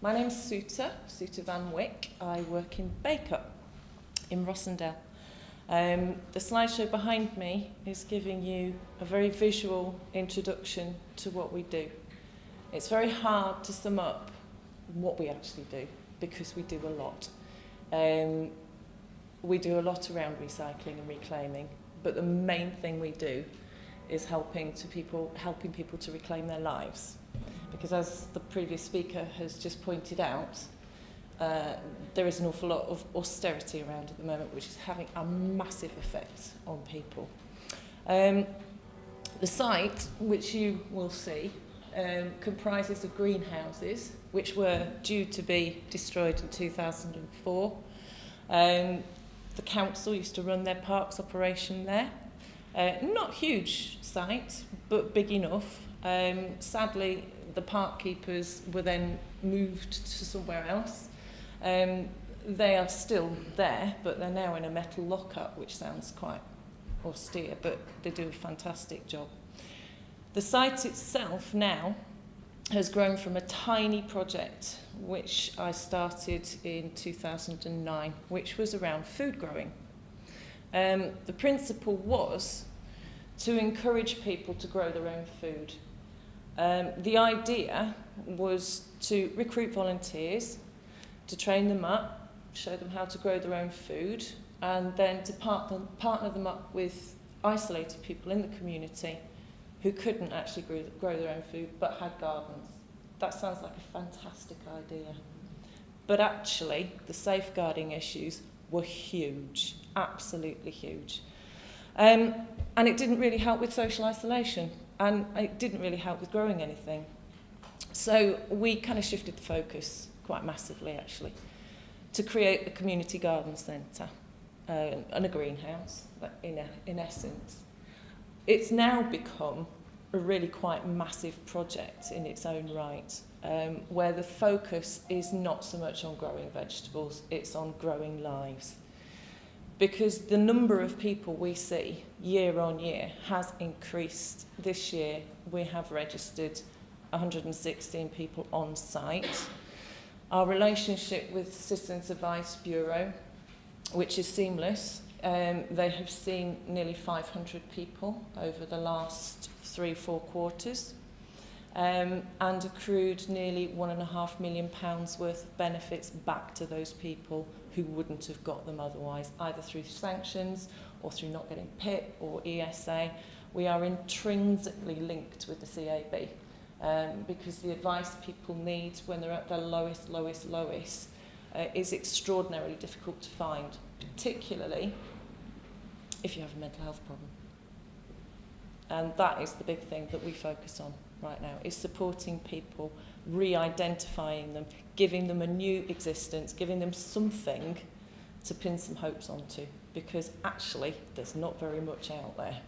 My name's Suta Van Wyck. I work in Baker in Rossendale. The slideshow behind me is giving you a very visual introduction to what we do. It's very hard to sum up what we actually do because we do a lot. We do a lot around recycling and reclaiming, but the main thing we do is helping people to reclaim their lives. Because as the previous speaker has just pointed out, there is an awful lot of austerity around at the moment, which is having a massive effect on people. The site, which you will see, comprises of greenhouses, which were due to be destroyed in 2004. The council used to run their parks operation there. Not huge site, but big enough. Sadly, the park keepers were then moved to somewhere else. They are still there, but they're now in a metal lockup, which sounds quite austere, but they do a fantastic job. The site itself now has grown from a tiny project, which I started in 2009, which was around food growing. The principle was to encourage people to grow their own food. The idea was to recruit volunteers, to train them up, show them how to grow their own food, and then to partner them up with isolated people in the community who couldn't actually grow their own food but had gardens. That sounds like a fantastic idea. But actually, the safeguarding issues were huge, absolutely huge. And it didn't really help with social isolation, and it didn't really help with growing anything. So we kind of shifted the focus quite massively, actually, to create a community garden centre and a greenhouse, in essence. It's now become a really quite massive project in its own right, where the focus is not so much on growing vegetables, it's on growing lives. Because the number of people we see year on year has increased. This year we have registered 116 people on site. Our relationship with Citizens Advice Bureau, which is seamless, they have seen nearly 500 people over the last 3-4 quarters, and accrued nearly £1.5 million worth of benefits back to those people who wouldn't have got them otherwise, either through sanctions or through not getting PIP or ESA. We are intrinsically linked with the CAB because the advice people need when they're at their lowest is extraordinarily difficult to find, particularly if you have a mental health problem. And that is the big thing that we focus on right now, is supporting people, re-identifying them, giving them a new existence, giving them something to pin some hopes onto, because actually there's not very much out there.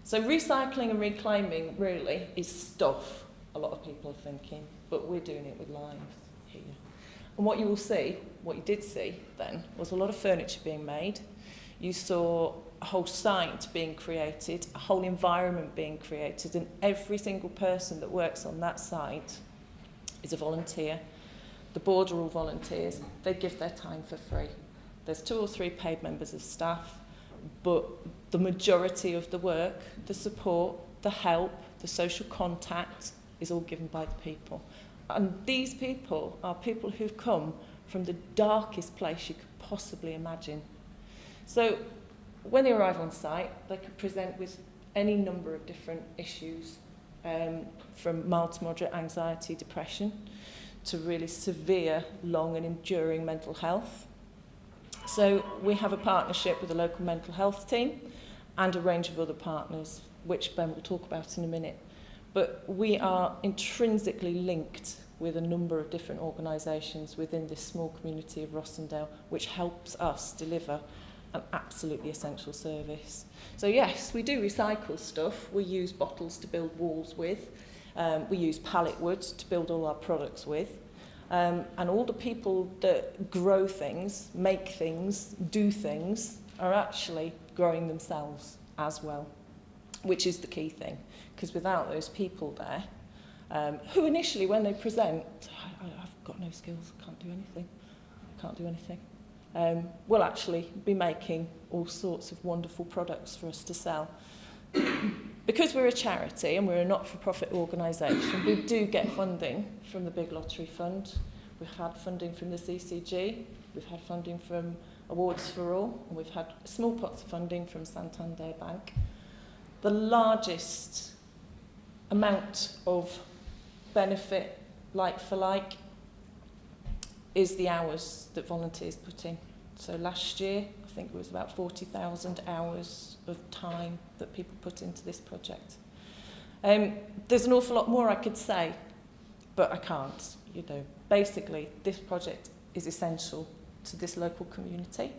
So recycling and reclaiming really is stuff, a lot of people are thinking, but we're doing it with lives here. And what you did see then, was a lot of furniture being made. You saw a whole site being created, a whole environment being created, and every single person that works on that site is a volunteer. The board are all volunteers. They give their time for free. There's 2 or 3 paid members of staff, but the majority of the work, the support, the help, the social contact is all given by the people. And these people are people who've come from the darkest place you could possibly imagine. So when they arrive on site, they could present with any number of different issues, from mild to moderate anxiety, depression, to really severe, long and enduring mental health. So we have a partnership with the local mental health team and a range of other partners, which Ben will talk about in a minute. But we are intrinsically linked with a number of different organisations within this small community of Rossendale, which helps us deliver an absolutely essential service. So yes, we do recycle stuff. We use bottles to build walls with. We use pallet wood to build all our products with. And all the people that grow things, make things, do things, are actually growing themselves as well, which is the key thing. Because without those people there, who initially, when they present, I've got no skills, I can't do anything, will actually be making all sorts of wonderful products for us to sell. Because we're a charity and we're a not-for-profit organisation, we do get funding from the Big Lottery Fund. We've had funding from the CCG, we've had funding from Awards for All, and we've had small pots of funding from Santander Bank. The largest amount of benefit, like for like, is the hours that volunteers put in. So last year, I think it was about 40,000 hours of time that people put into this project. There's an awful lot more I could say, but I can't. You know, basically, this project is essential to this local community.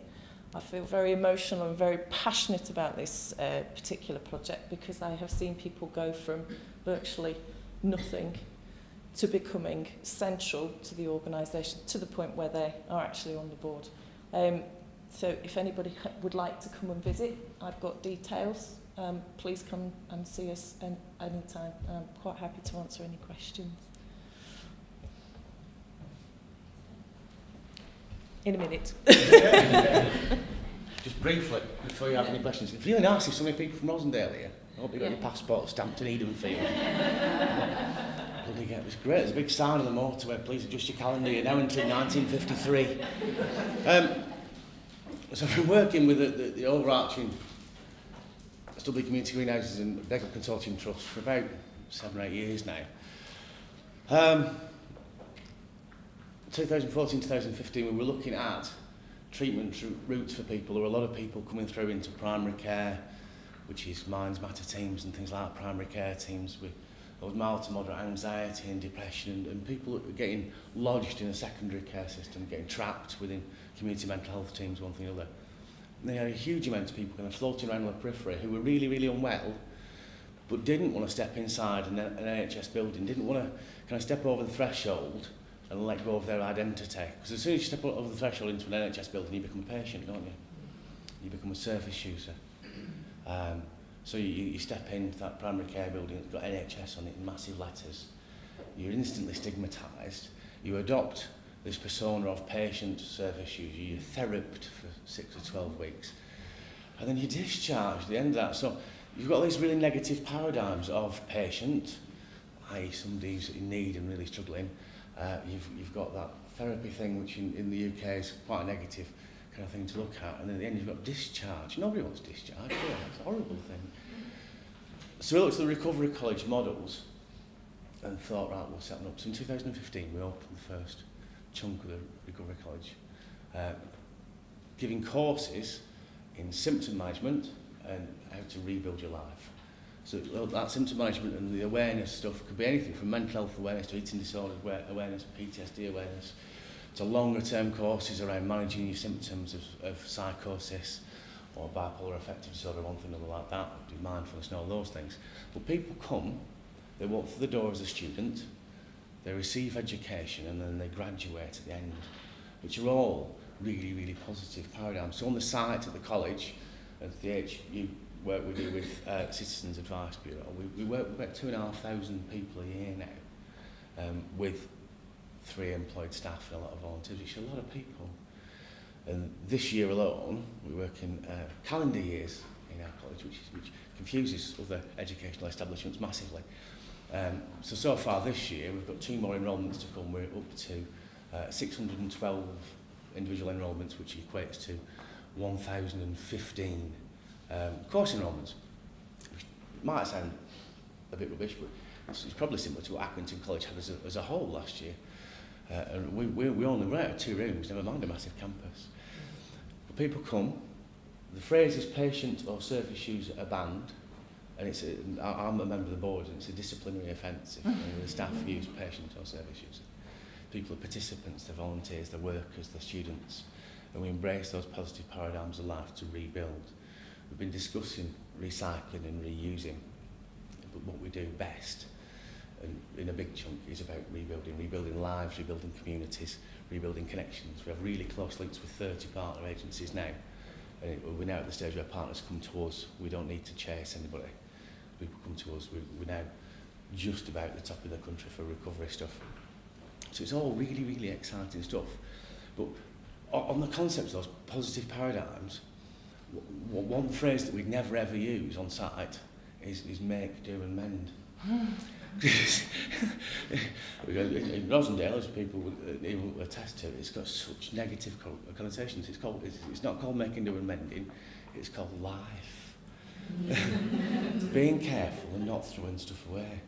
I feel very emotional and very passionate about this particular project because I have seen people go from virtually nothing to becoming central to the organisation, to the point where they are actually on the board. So if anybody would like to come and visit, I've got details. Please come and see us anytime. I'm quite happy to answer any questions. In a minute. Just briefly, before you have any questions, it's really nice to see so many people from Rosendale here. I hope you got your passport stamped in Edenfield. It was great. There's a big sign on the motorway, please adjust your calendar, you're now into 1953. So I've been working with the overarching Stubbylee Community Greenhouses and Beggar Consortium Trust for about 7 or 8 years now. 2014-2015 we were looking at treatment routes for people. There were a lot of people coming through into primary care, which is Minds Matter teams and things like that, primary care teams with mild to moderate anxiety and depression, and people that were getting lodged in a secondary care system, getting trapped within community mental health teams, one thing or other. And they had a huge amount of people kind of floating around on the periphery who were really, really unwell, but didn't want to step inside an NHS building, didn't want to kind of step over the threshold and let go of their identity. Because as soon as you step over the threshold into an NHS building, you become a patient, don't you? You become a service user. So you step into that primary care building, it's got NHS on it in massive letters. You're instantly stigmatised. You adopt this persona of patient service user. You're theraped for 6 or 12 weeks. And then you're discharged at the end of that. So you've got these really negative paradigms of patient, i.e. somebody who's in need and really struggling. You've got that therapy thing, which in the UK is quite a negative kind of thing to look at, and then at the end you've got discharge. Nobody wants discharge, yeah, it's a horrible thing. So we looked at the recovery college models and thought, right, we'll set them up. So in 2015 we opened the first chunk of the recovery college, giving courses in symptom management and how to rebuild your life. So that symptom management and the awareness stuff could be anything from mental health awareness to eating disorder awareness, PTSD awareness, to longer term courses around managing your symptoms of psychosis or bipolar affective disorder, one thing or other like that, do mindfulness and all those things. But people come, they walk through the door as a student, they receive education and then they graduate at the end, which are all really, really positive paradigms. So on the site at the college, at the HU work we do with Citizens Advice Bureau, we work with about 2,500 people a year now, with 3 employed staff and a lot of volunteers, which is a lot of people. And this year alone, we work in calendar years in our college, which confuses other educational establishments massively. So far this year, we've got 2 more enrolments to come. We're up to 612 individual enrolments, which equates to 1,015 course enrolments, which might sound a bit rubbish, but it's probably similar to what Accrington College had as a whole last year. And we only were out of 2 rooms, never mind a massive campus. But people come, the phrase is patient or service user are banned, and I'm a member of the board, and it's a disciplinary offence if the staff use patient or service user. People are participants, they're volunteers, they're workers, they're students, and we embrace those positive paradigms of life to rebuild. We've been discussing recycling and reusing, but what we do best, and in a big chunk, is about rebuilding lives, rebuilding communities, rebuilding connections. We have really close links with 30 partner agencies now, and we're now at the stage where partners come to us. We don't need to chase anybody. People come to us. We're now just about the top of the country for recovery stuff. So it's all really, really exciting stuff. But on the concept of those positive paradigms, one phrase that we'd never ever use on site is make, do and mend. In Rosendale, as people will attest to, it's got such negative connotations. It's not called making, do and mending, it's called life. Being careful and not throwing stuff away.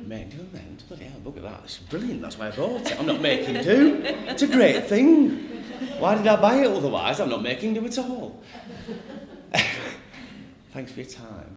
Make, do and mend, bloody hell, look at that, it's brilliant, that's why I bought it. I'm not making do, it's a great thing. Why did I buy it otherwise? I'm not making do at all. Thanks for your time.